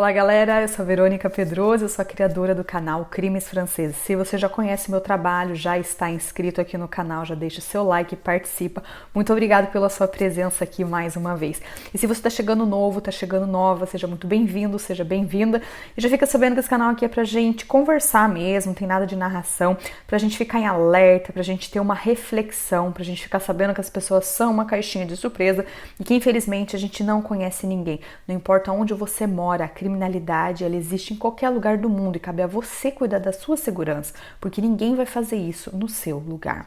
Olá galera, eu sou a Verônica Pedroso, eu sou a criadora do canal Crimes Franceses. Se você já conhece meu trabalho, já está inscrito aqui no canal, já deixa o seu like e participa. Muito obrigada pela sua presença aqui mais uma vez. E se você está chegando novo, está chegando nova, seja muito bem-vindo, seja bem-vinda. E já fica sabendo que esse canal aqui é pra gente conversar mesmo, não tem nada de narração, pra gente ficar em alerta, pra gente ter uma reflexão, pra gente ficar sabendo que as pessoas são uma caixinha de surpresa e que infelizmente a gente não conhece ninguém. Não importa onde você mora, a criminalidade, ela existe em qualquer lugar do mundo e cabe a você cuidar da sua segurança, porque ninguém vai fazer isso no seu lugar.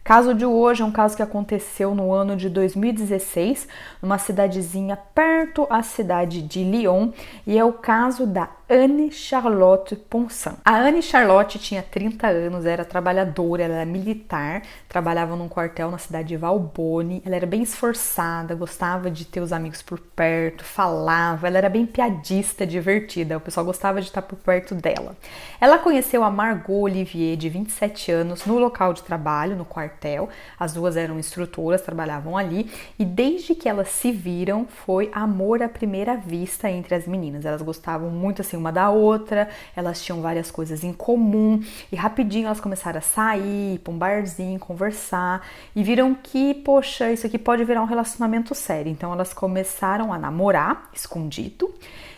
Caso de hoje é um caso que aconteceu no ano de 2016, numa cidadezinha perto à cidade de Lyon, e é o caso da Anne Charlotte Ponsard. A Anne Charlotte tinha 30 anos, era trabalhadora, ela era militar, trabalhava num quartel na cidade de Valbonne, ela era bem esforçada, gostava de ter os amigos por perto, falava, ela era bem piadista, divertida, o pessoal gostava de estar por perto dela. Ela conheceu a Margot Olivier, de 27 anos, no local de trabalho, no quartel, as duas eram instrutoras, trabalhavam ali, e desde que elas se viram, foi amor à primeira vista entre as meninas, elas gostavam muito assim uma da outra, elas tinham várias coisas em comum e rapidinho elas começaram a sair, ir pra um barzinho, conversar e viram que, poxa, isso aqui pode virar um relacionamento sério. Então elas começaram a namorar escondido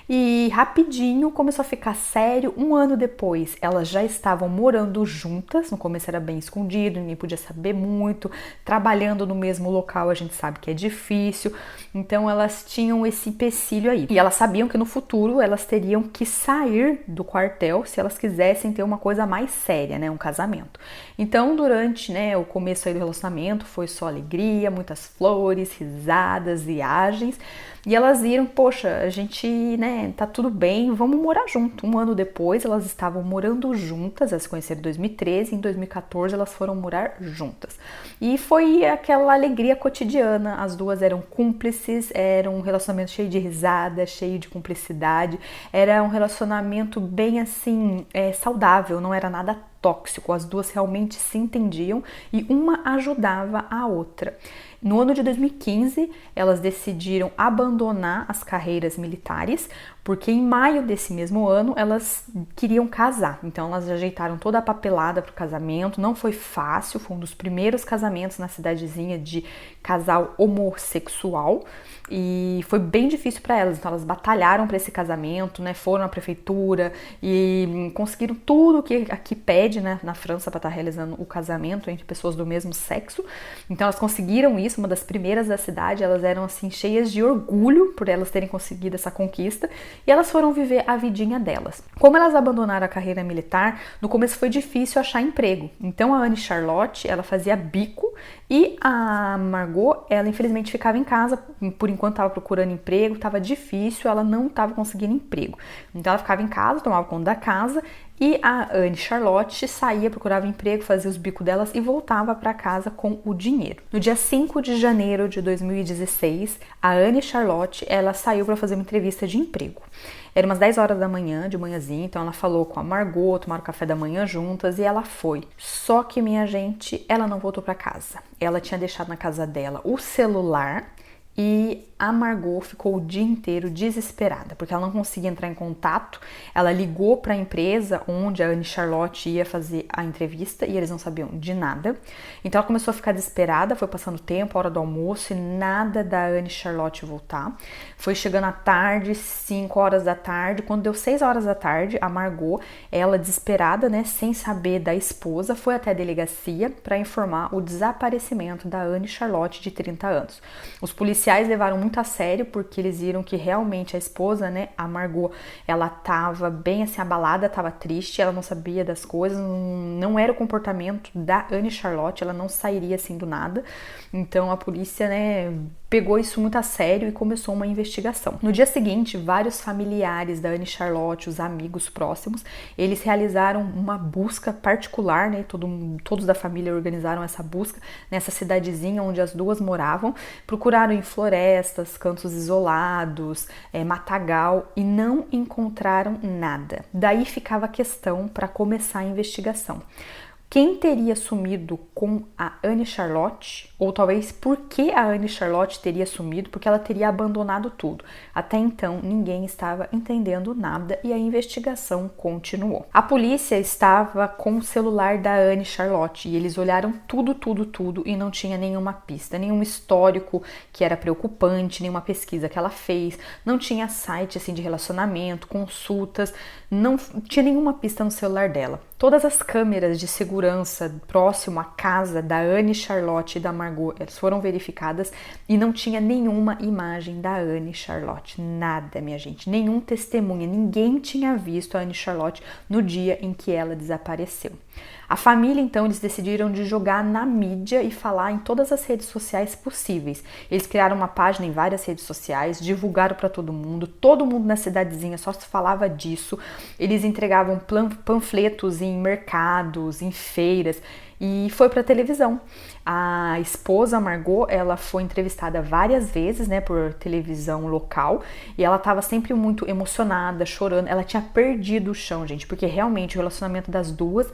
e rapidinho começou a ficar sério. Um ano depois, elas já estavam morando juntas. No começo era bem escondido, ninguém podia saber muito. Trabalhando no mesmo local, a gente sabe que é difícil. Então elas tinham esse empecilho aí. E elas sabiam que no futuro elas teriam que sair do quartel se elas quisessem ter uma coisa mais séria, né, um casamento. Então durante, né, o começo aí do relacionamento foi só alegria, muitas flores, risadas, viagens. E elas viram, poxa, a gente, né, tá tudo bem, vamos morar junto. Um ano depois, elas estavam morando juntas, elas se conheceram em 2013, em 2014 elas foram morar juntas. E foi aquela alegria cotidiana, as duas eram cúmplices, era um relacionamento cheio de risada, cheio de cumplicidade, era um relacionamento bem assim, saudável, não era nada tóxico, as duas realmente se entendiam e uma ajudava a outra. No ano de 2015, elas decidiram abandonar as carreiras militares, porque em maio desse mesmo ano elas queriam casar. Então elas ajeitaram toda a papelada para o casamento, não foi fácil, foi um dos primeiros casamentos na cidadezinha de casal homossexual e foi bem difícil para elas. Então elas batalharam para esse casamento, né? Foram à prefeitura e conseguiram tudo que aqui pede, né, na França para estar realizando o casamento entre pessoas do mesmo sexo. Então elas conseguiram isso, uma das primeiras da cidade, elas eram assim cheias de orgulho por elas terem conseguido essa conquista e elas foram viver a vidinha delas. Como elas abandonaram a carreira militar, no começo foi difícil achar emprego. Então a Anne Charlotte, ela fazia bico e a Margot, ela infelizmente ficava em casa, por enquanto estava procurando emprego, estava difícil, ela não estava conseguindo emprego. Então ela ficava em casa, tomava conta da casa e a Anne Charlotte saía, procurava emprego, fazia os bicos delas e voltava para casa com o dinheiro. No dia 5 de janeiro de 2016, a Anne Charlotte, ela saiu para fazer uma entrevista de emprego. Era umas 10 horas da manhã, de manhãzinha, então ela falou com a Margot, tomaram café da manhã juntas e ela foi. Só que, minha gente, ela não voltou para casa. Ela tinha deixado na casa dela o celular e a Margot ficou o dia inteiro desesperada, porque ela não conseguia entrar em contato. Ela ligou para a empresa onde a Anne Charlotte ia fazer a entrevista e eles não sabiam de nada. Então ela começou a ficar desesperada, foi passando tempo, a hora do almoço e nada da Anne Charlotte voltar. Foi chegando à tarde, 5 horas da tarde, quando deu 6 horas da tarde, a Margot, ela desesperada, né, sem saber da esposa, foi até a delegacia para informar o desaparecimento da Anne Charlotte de 30 anos. Os policiais levaram muito a sério porque eles viram que realmente a esposa, né, a Margot, ela tava bem assim abalada, tava triste, ela não sabia das coisas, não era o comportamento da Anne Charlotte, ela não sairia assim do nada. Então a polícia, né, pegou isso muito a sério e começou uma investigação. No dia seguinte, vários familiares da Anne Charlotte, os amigos próximos, eles realizaram uma busca particular, né? Todos da família organizaram essa busca nessa cidadezinha onde as duas moravam, procuraram em florestas, cantos isolados, matagal e não encontraram nada. Daí ficava a questão para começar a investigação. quem teria sumido com a Anne Charlotte, ou talvez por que a Anne Charlotte teria sumido, porque ela teria abandonado tudo. Até então, ninguém estava entendendo nada e a investigação continuou. A polícia estava com o celular da Anne Charlotte e eles olharam tudo e não tinha nenhuma pista, nenhum histórico que era preocupante, nenhuma pesquisa que ela fez, não tinha site assim de relacionamento, consultas, não tinha nenhuma pista no celular dela. Todas as câmeras de segurança próximo à casa da Anne Charlotte e da Margot, elas foram verificadas e não tinha nenhuma imagem da Anne Charlotte. Nada, minha gente, nenhum testemunha, ninguém tinha visto a Anne Charlotte no dia em que ela desapareceu. A família, então, eles decidiram de jogar na mídia e falar em todas as redes sociais possíveis. Eles criaram uma página em várias redes sociais, divulgaram para todo mundo na cidadezinha só se falava disso. Eles entregavam panfletos em mercados, em feiras, e foi para televisão. A esposa Margot, ela foi entrevistada várias vezes, né, por televisão local, e ela estava sempre muito emocionada, chorando. Ela tinha perdido o chão, gente, porque realmente o relacionamento das duas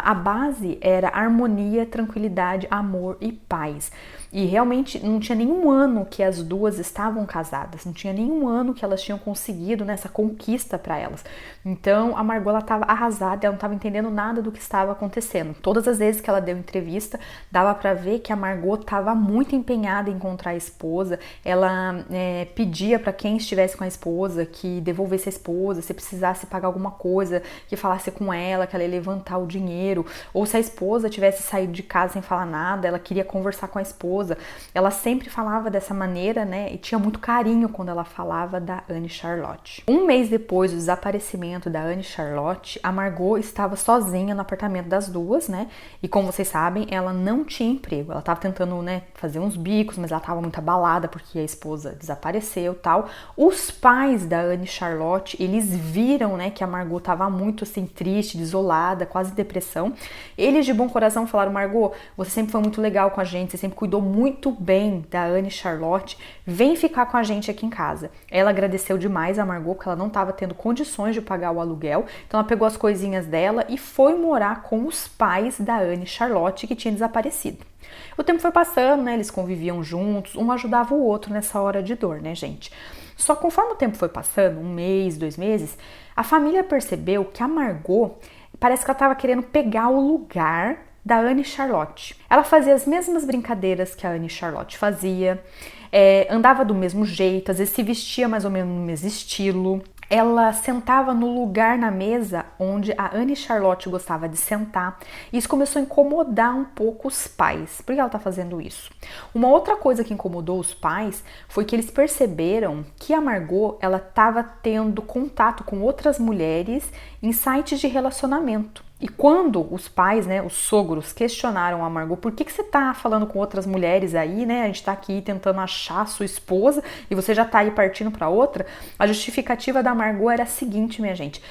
a base era harmonia, tranquilidade, amor e paz. E realmente não tinha nenhum ano que as duas estavam casadas, não tinha nenhum ano que elas tinham conseguido nessa conquista para elas. Então a Margot, ela estava arrasada, ela não estava entendendo nada do que estava acontecendo. Todas as vezes que ela deu entrevista, dava para ver que a Margot estava muito empenhada em encontrar a esposa. Ela pedia para quem estivesse com a esposa que devolvesse a esposa, se precisasse pagar alguma coisa, que falasse com ela, que ela ia levantar o dinheiro, ou se a esposa tivesse saído de casa sem falar nada, ela queria conversar com a esposa. Ela sempre falava dessa maneira, né? E tinha muito carinho quando ela falava da Anne Charlotte. Um mês depois do desaparecimento da Anne Charlotte, a Margot estava sozinha no apartamento das duas, né? E como vocês sabem, ela não tinha emprego. Ela estava tentando, né, fazer uns bicos, mas ela estava muito abalada porque a esposa desapareceu e tal. Os pais da Anne Charlotte, eles viram, né, que a Margot estava muito assim triste, desolada, quase depressão. Eles de bom coração falaram: Margot, você sempre foi muito legal com a gente, você sempre cuidou muito bem da Anne Charlotte, vem ficar com a gente aqui em casa. Ela agradeceu demais a Margot, porque ela não estava tendo condições de pagar o aluguel, então ela pegou as coisinhas dela e foi morar com os pais da Anne Charlotte, que tinha desaparecido. O tempo foi passando, né? Eles conviviam juntos, um ajudava o outro nessa hora de dor, né, gente? Só que conforme o tempo foi passando, 1 mês, 2 meses, a família percebeu que a Margot, parece que ela estava querendo pegar o lugar da Anne Charlotte. Ela fazia as mesmas brincadeiras que a Anne Charlotte fazia, andava do mesmo jeito, às vezes se vestia mais ou menos no mesmo estilo. Ela sentava no lugar na mesa onde a Anne Charlotte gostava de sentar. Isso começou a incomodar um pouco os pais. Por que ela tá fazendo isso? Uma outra coisa que incomodou os pais foi que eles perceberam que a Margot, ela estava tendo contato com outras mulheres em sites de relacionamento. E quando os pais, né, os sogros, questionaram a Margot: por que você tá falando com outras mulheres aí, né? A gente tá aqui tentando achar a sua esposa e você já tá aí partindo para outra. A justificativa da Margot era a seguinte, minha gente: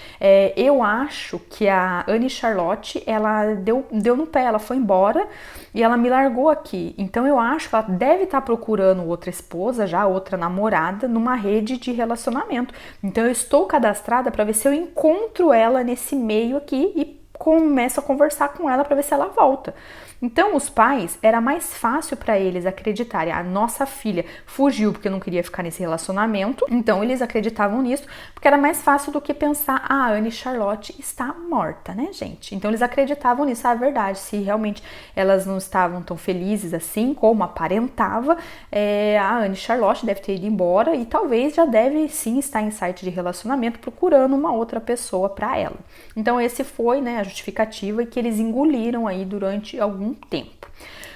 eu acho que a Anne Charlotte, ela deu no pé, ela foi embora e ela me largou aqui. Então eu acho que ela deve estar procurando outra esposa, já outra namorada, numa rede de relacionamento. Então eu estou cadastrada para ver se eu encontro ela nesse meio aqui e começo a conversar com ela para ver se ela volta. Então os pais, era mais fácil para eles acreditarem: a nossa filha fugiu porque não queria ficar nesse relacionamento. Então eles acreditavam nisso porque era mais fácil do que pensar: a Anne Charlotte está morta, né, gente? Então eles acreditavam nisso. A verdade, se realmente elas não estavam tão felizes assim como aparentava, a Anne Charlotte deve ter ido embora e talvez já deve sim estar em site de relacionamento procurando uma outra pessoa para ela. Então esse foi, né, a justificativa que eles engoliram aí durante algum tempo.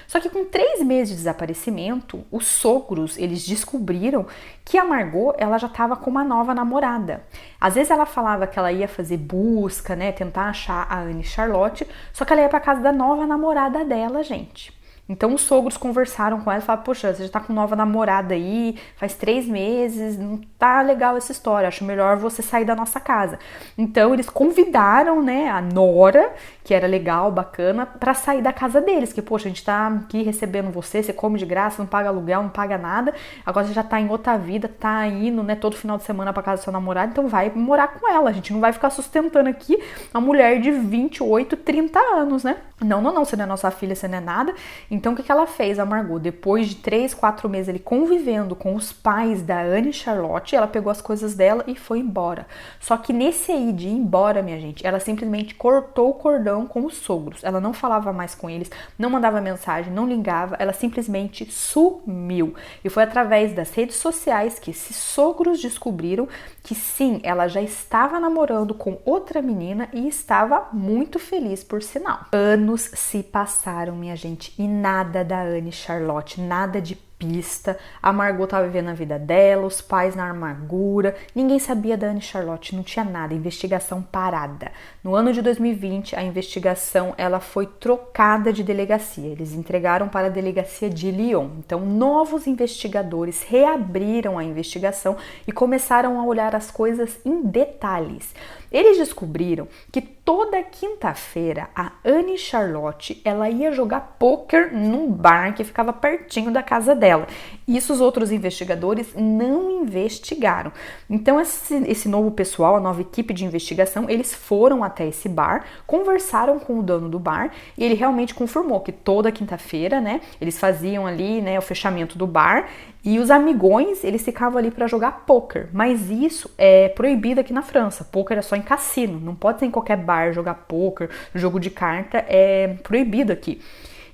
Só que com 3 meses de desaparecimento, os sogros, eles descobriram que a Margot, ela já estava com uma nova namorada. Às vezes ela falava que ela ia fazer busca, né, tentar achar a Anne Charlotte, só que ela ia para casa da nova namorada dela, gente. Então os sogros conversaram com ela e falaram: poxa, você já tá com nova namorada aí, faz 3 meses, não tá legal essa história, acho melhor você sair da nossa casa. Então eles convidaram, né, a nora, que era legal, bacana, pra sair da casa deles, que, poxa, a gente tá aqui recebendo você come de graça, não paga aluguel, não paga nada, agora você já tá em outra vida, tá indo, né, todo final de semana pra casa do seu namorado, então vai morar com ela, a gente não vai ficar sustentando aqui uma mulher de 28, 30 anos, né? Não, você não é nossa filha, você não é nada. Então, o que ela fez, a Margot? Depois de 3, 4 meses ali convivendo com os pais da Anne Charlotte, ela pegou as coisas dela e foi embora. Só que nesse aí de ir embora, minha gente, ela simplesmente cortou o cordão com os sogros. Ela não falava mais com eles, não mandava mensagem, não ligava, ela simplesmente sumiu. E foi através das redes sociais que esses sogros descobriram que sim, ela já estava namorando com outra menina e estava muito feliz, por sinal. Anos se passaram, minha gente, e nada da Anne Charlotte, nada de pista. A Margot estava vivendo a vida dela, os pais na amargura, ninguém sabia da Anne Charlotte, não tinha nada, investigação parada. No ano de 2020, a investigação ela foi trocada de delegacia, eles entregaram para a delegacia de Lyon. Então, novos investigadores reabriram a investigação e começaram a olhar as coisas em detalhes. Eles descobriram que toda quinta-feira a Anne Charlotte ela ia jogar pôquer num bar que ficava pertinho da casa dela. Isso os outros investigadores não investigaram. Então esse novo pessoal, a nova equipe de investigação, eles foram até esse bar, conversaram com o dono do bar e ele realmente confirmou que toda quinta-feira, né, eles faziam ali, né, o fechamento do bar. E os amigões, eles ficavam ali para jogar pôquer, mas isso é proibido aqui na França. Pôquer é só em cassino, não pode ser em qualquer bar jogar pôquer, jogo de carta é proibido aqui.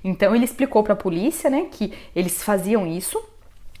Então ele explicou para a polícia, né, que eles faziam isso,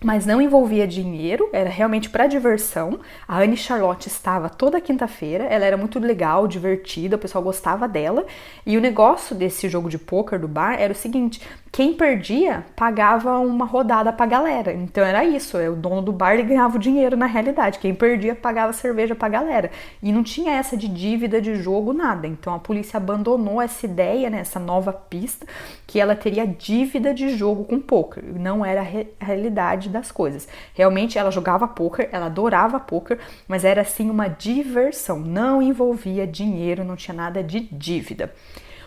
mas não envolvia dinheiro, era realmente para diversão. A Anne Charlotte estava toda quinta-feira, ela era muito legal, divertida, o pessoal gostava dela. E o negócio desse jogo de pôquer do bar era o seguinte: quem perdia pagava uma rodada pra galera. Então era isso, o dono do bar ele ganhava o dinheiro na realidade. Quem perdia pagava cerveja pra galera. E não tinha essa de dívida de jogo, nada. Então a polícia abandonou essa ideia, né, essa nova pista, que ela teria dívida de jogo com pôquer. Não era a realidade das coisas. Realmente ela jogava pôquer, ela adorava pôquer, mas era assim uma diversão. Não envolvia dinheiro, não tinha nada de dívida.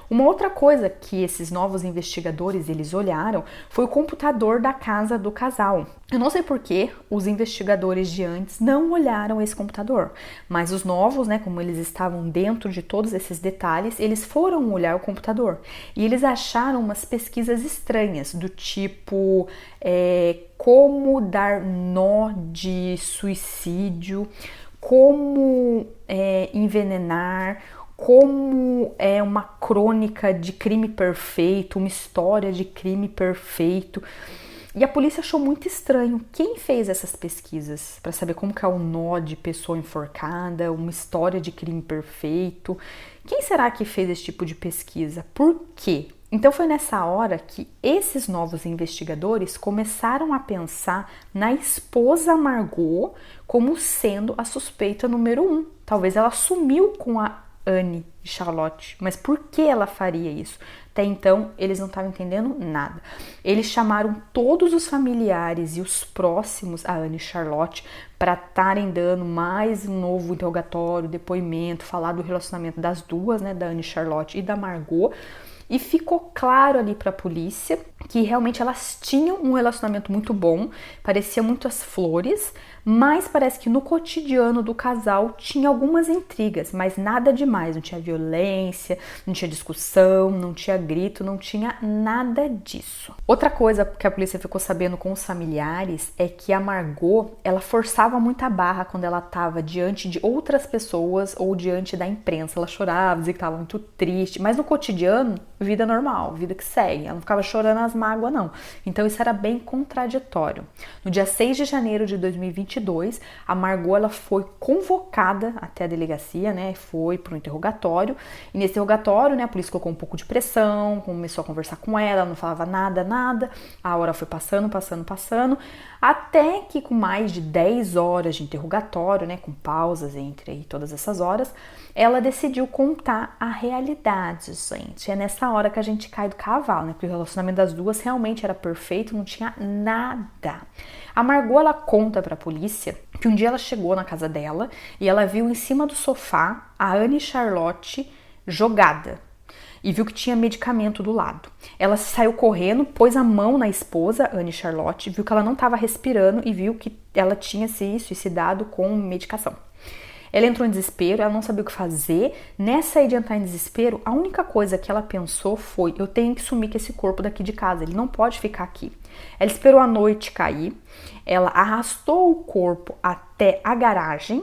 Uma outra coisa que esses novos investigadores eles olharam foi o computador da casa do casal. Eu não sei por que os investigadores de antes não olharam esse computador, mas os novos, né, como eles estavam dentro de todos esses detalhes, eles foram olhar o computador e eles acharam umas pesquisas estranhas do tipo como dar nó de suicídio, como envenenar, como é uma crônica de crime perfeito, uma história de crime perfeito. E a polícia achou muito estranho. Quem fez essas pesquisas para saber como que é o nó de pessoa enforcada, uma história de crime perfeito? Quem será que fez esse tipo de pesquisa? Por quê? Então foi nessa hora que esses novos investigadores começaram a pensar na esposa Margot como sendo a suspeita número 1. Talvez ela sumiu com a Anne Charlotte, mas por que ela faria isso? Até então, eles não estavam entendendo nada. Eles chamaram todos os familiares e os próximos a Anne Charlotte para estarem dando mais um novo interrogatório, depoimento, falar do relacionamento das duas, né, da Anne Charlotte e da Margot. E ficou claro ali para a polícia que realmente elas tinham um relacionamento muito bom, parecia muitas flores, mas parece que no cotidiano do casal tinha algumas intrigas, mas nada demais, não tinha violência, não tinha discussão, não tinha grito, não tinha nada disso. Outra coisa que a polícia ficou sabendo com os familiares é que a Margot, ela forçava muita barra quando ela estava diante de outras pessoas ou diante da imprensa. Ela chorava, dizia que estava muito triste, mas no cotidiano, vida normal, vida que segue. Ela não ficava chorando as mágoas, não. Então isso era bem contraditório. No dia 6 de janeiro de 2022, a Margot ela foi convocada até a delegacia, né? Foi para um interrogatório. E nesse interrogatório, né, a polícia colocou um pouco de pressão, começou a conversar com ela, não falava nada. A hora foi passando, até que com mais de 10 horas de interrogatório, né, com pausas entre aí, todas essas horas, ela decidiu contar a realidade, gente. É nessa hora que a gente cai do cavalo, né? Porque o relacionamento das duas realmente era perfeito, não tinha nada. A Margot, ela conta pra polícia que um dia ela chegou na casa dela e ela viu em cima do sofá a Anne Charlotte jogada. e viu que tinha medicamento do lado. Ela saiu correndo, pôs a mão na esposa, Anne Charlotte, viu que ela não estava respirando e viu que ela tinha se suicidado com medicação. Ela entrou em desespero, ela não sabia o que fazer. Nessa aí de entrar em desespero, a única coisa que ela pensou foi: eu tenho que sumir com esse corpo daqui de casa, ele não pode ficar aqui. Ela esperou a noite cair, ela arrastou o corpo até a garagem,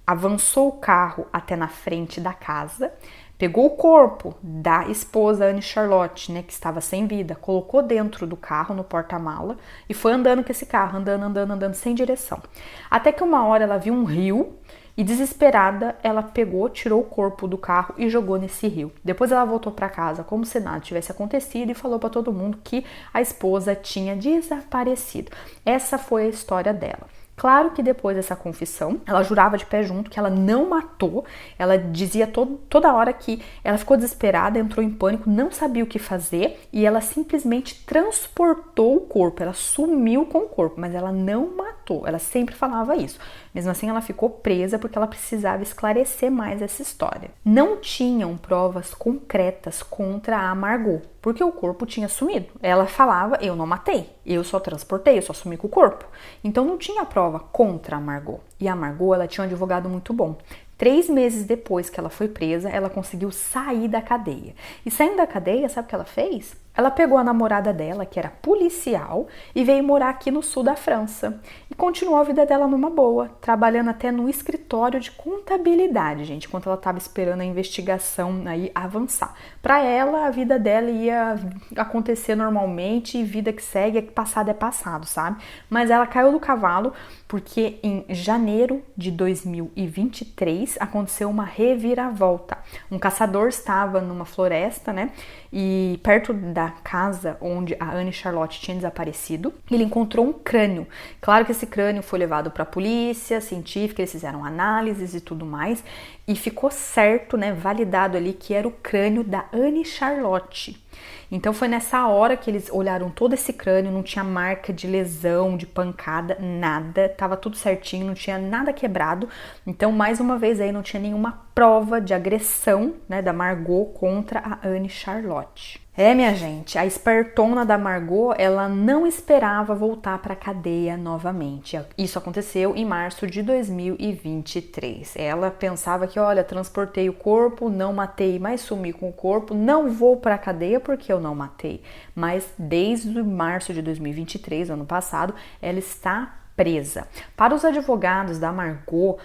avançou o carro até na frente da casa, pegou o corpo da esposa Anne Charlotte, né, que estava sem vida, colocou dentro do carro, no porta-mala, e foi andando com esse carro, andando, sem direção. Até que uma hora ela viu um rio, e desesperada, ela pegou, tirou o corpo do carro e jogou nesse rio. Depois ela voltou para casa como se nada tivesse acontecido e falou para todo mundo que a esposa tinha desaparecido. Essa foi a história dela. Claro que depois dessa confissão, ela jurava de pé junto que ela não matou, ela dizia toda hora que ela ficou desesperada, entrou em pânico, não sabia o que fazer e ela simplesmente transportou o corpo, ela sumiu com o corpo, mas ela não matou, ela sempre falava isso. Mesmo assim, ela ficou presa porque ela precisava esclarecer mais essa história. Não tinham provas concretas contra a Margot, porque o corpo tinha sumido. Ela falava: eu não matei, eu só transportei, eu só sumi com o corpo. Então não tinha prova contra a Margot. E a Margot, ela tinha um advogado muito bom. 3 meses depois que ela foi presa, ela conseguiu sair da cadeia. E saindo da cadeia, sabe o que ela fez? Ela pegou a namorada dela, que era policial, e veio morar aqui no sul da França. E continuou a vida dela numa boa, trabalhando até no escritório de contabilidade, gente, enquanto ela estava esperando a investigação aí avançar. Para ela, a vida dela ia acontecer normalmente, e vida que segue, passado é passado, sabe? Mas ela caiu do cavalo porque em janeiro de 2023 aconteceu uma reviravolta. Um caçador estava numa floresta, né? E perto da casa onde a Anne Charlotte tinha desaparecido, ele encontrou um crânio. Claro que esse crânio foi levado para a polícia científica, eles fizeram análises e tudo mais, e ficou certo, né, validado ali que era o crânio da Anne Charlotte. Então foi nessa hora que eles olharam todo esse crânio, não tinha marca de lesão, de pancada, nada, tava tudo certinho, não tinha nada quebrado. Então, mais uma vez aí, não tinha nenhuma prova de agressão, né, da Margot contra a Anne Charlotte. Minha gente, a espertona da Margot, ela não esperava voltar para a cadeia novamente. Isso aconteceu em março de 2023. Ela pensava que, olha, transportei o corpo, não matei, mas sumi com o corpo, não vou para a cadeia porque eu não matei. Mas desde março de 2023, ano passado, ela está presa. Para os advogados da Margot,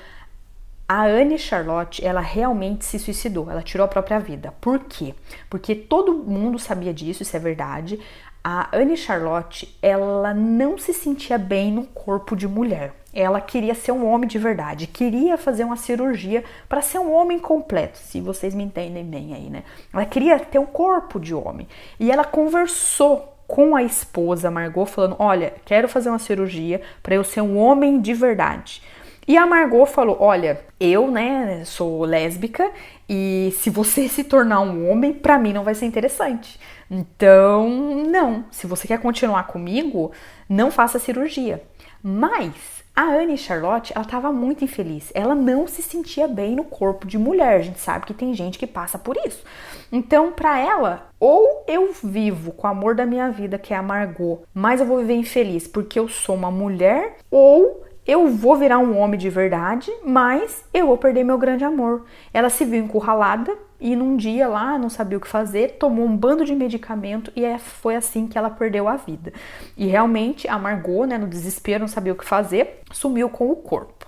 a Anne Charlotte, ela realmente se suicidou, ela tirou a própria vida. Por quê? Porque todo mundo sabia disso, isso é verdade. A Anne Charlotte, ela não se sentia bem no corpo de mulher. Ela queria ser um homem de verdade, queria fazer uma cirurgia para ser um homem completo, se vocês me entendem bem aí, né? Ela queria ter um corpo de homem. E ela conversou com a esposa Margot, falando: olha, quero fazer uma cirurgia para eu ser um homem de verdade. E a Margot falou: olha, eu, né, sou lésbica e se você se tornar um homem, pra mim não vai ser interessante. Então, não, se você quer continuar comigo, não faça cirurgia. Mas a Anne Charlotte, ela estava muito infeliz. Ela não se sentia bem no corpo de mulher. A gente sabe que tem gente que passa por isso. Então, pra ela, ou eu vivo com o amor da minha vida, que é a Margot, mas eu vou viver infeliz porque eu sou uma mulher, ou eu vou virar um homem de verdade, mas eu vou perder meu grande amor. Ela se viu encurralada e num dia lá, não sabia o que fazer, tomou um bando de medicamento e foi assim que ela perdeu a vida. E realmente a Margot, né, no desespero, não sabia o que fazer, sumiu com o corpo.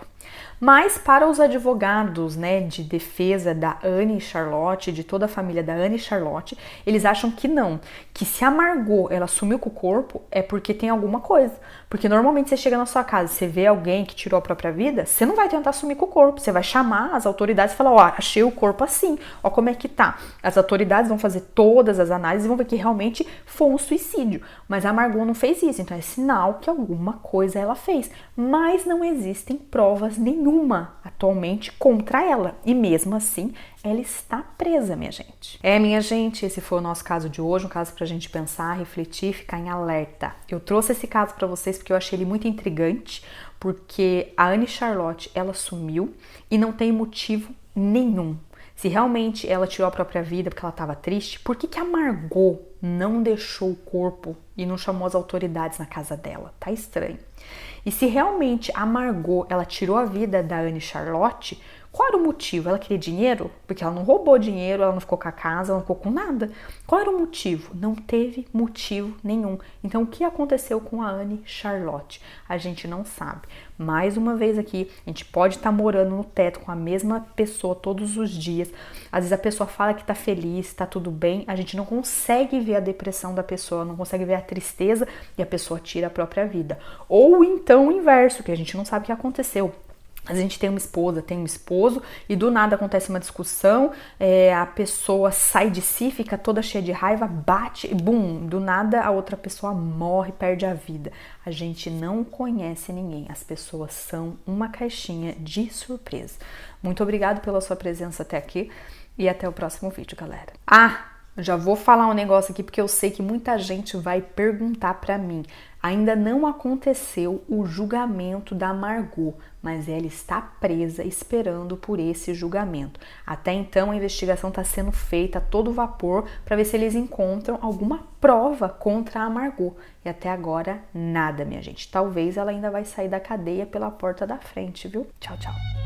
Mas para os advogados, né, de defesa da Anne Charlotte, de toda a família da Anne Charlotte, eles acham que não, que se a Margot ela sumiu com o corpo é porque tem alguma coisa. Porque normalmente você chega na sua casa, você vê alguém que tirou a própria vida, você não vai tentar sumir com o corpo, você vai chamar as autoridades e falar: ó, achei o corpo assim, ó como é que tá. As autoridades vão fazer todas as análises e vão ver que realmente foi um suicídio. Mas a Margot não fez isso, então é sinal que alguma coisa ela fez. Mas não existem provas nenhuma atualmente contra ela. E mesmo assim, ela está presa, minha gente. Minha gente, esse foi o nosso caso de hoje, um caso pra gente pensar, refletir, ficar em alerta. Eu trouxe esse caso pra vocês porque eu achei ele muito intrigante, porque a Anne Charlotte, ela sumiu e não tem motivo nenhum. Se realmente ela tirou a própria vida porque ela estava triste, por que a Margot não deixou o corpo e não chamou as autoridades na casa dela? Tá estranho. E se realmente a Margot, ela tirou a vida da Anne Charlotte, qual era o motivo? Ela queria dinheiro? Porque ela não roubou dinheiro, ela não ficou com a casa, ela não ficou com nada. Qual era o motivo? Não teve motivo nenhum. Então, o que aconteceu com a Anne Charlotte? A gente não sabe. Mais uma vez aqui, a gente pode estar morando no teto com a mesma pessoa todos os dias. Às vezes a pessoa fala que tá feliz, tá tudo bem. A gente não consegue ver a depressão da pessoa, não consegue ver a tristeza e a pessoa tira a própria vida. Ou então o inverso, que a gente não sabe o que aconteceu. A gente tem uma esposa, tem um esposo e do nada acontece uma discussão, a pessoa sai de si, fica toda cheia de raiva, bate e bum, do nada a outra pessoa morre, perde a vida. A gente não conhece ninguém, as pessoas são uma caixinha de surpresa. Muito obrigada pela sua presença até aqui e até o próximo vídeo, galera. Já vou falar um negócio aqui porque eu sei que muita gente vai perguntar pra mim. Ainda não aconteceu o julgamento da Margot, mas ela está presa esperando por esse julgamento. Até então a investigação está sendo feita a todo vapor para ver se eles encontram alguma prova contra a Margot. E até agora nada, minha gente. Talvez ela ainda vai sair da cadeia pela porta da frente, viu? Tchau, tchau.